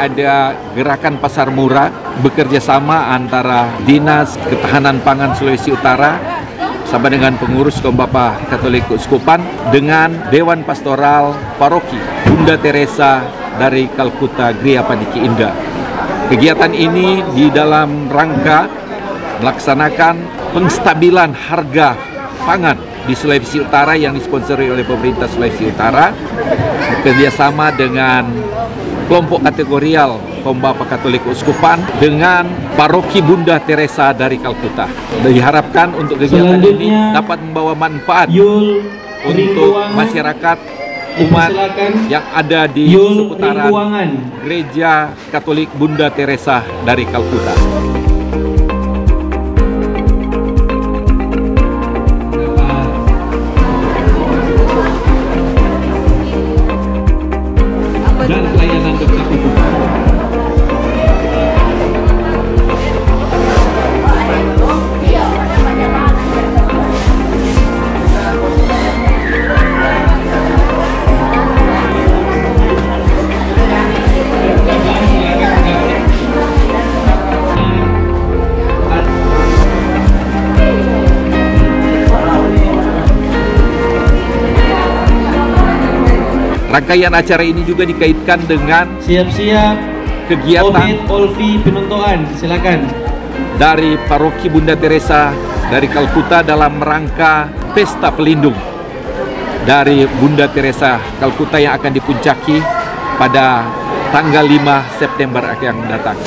ada gerakan pasar murah bekerja sama antara Dinas Ketahanan Pangan Sulawesi Utara sama dengan pengurus Kaum Bapa Katolik Keuskupan dengan Dewan Pastoral Paroki Bunda Teresa dari Kalkuta Gria Paniki Indah. Kegiatan ini di dalam rangka melaksanakan penstabilan harga pangan di Sulawesi Utara yang disponsori oleh pemerintah Sulawesi Utara bekerjasama dengan kelompok kategorial Kaum Bapa Katolik Keuskupan dengan Paroki Bunda Teresa dari Kalkuta. Diharapkan untuk kegiatan ini dapat membawa manfaat untuk masyarakat umat yang ada di seputaran Gereja Katolik Bunda Teresa dari Kalkuta. Dan pelayanan dokter umum. Rangkaian acara ini juga dikaitkan dengan siap-siap kegiatan Olvi penontonan, silakan, dari Paroki Bunda Teresa dari Kalkuta dalam rangka Pesta Pelindung dari Bunda Teresa Kalkuta yang akan dipuncaki pada tanggal 5 September yang datang.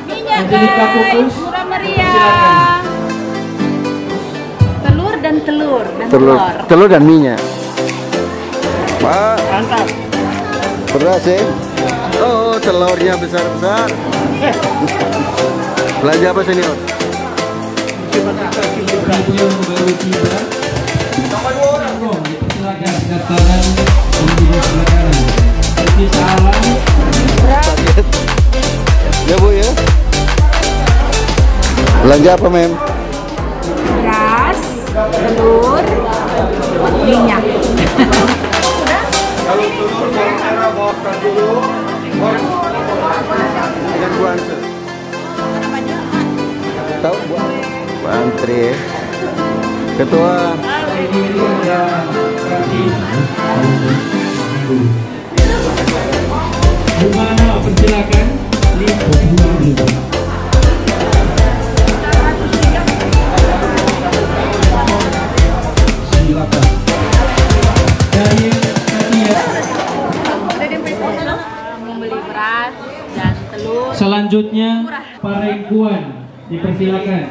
Minyak guys, murah meriah. Telur dan minyak. Pak, Mantap. beras ya? Oh, telurnya besar-besar. Belanja apa senior? Ya Bu ya. Belanja apa Mem? Beras, telur, minyak. Kalau telur bawang merah bawakan dulu. Dengan Bu Anse. Tahu Bu? Bu Antri. Ketua. Gimana, persilakan. Membeli beras dan telur. Selanjutnya Parengkuan, dipersilakan.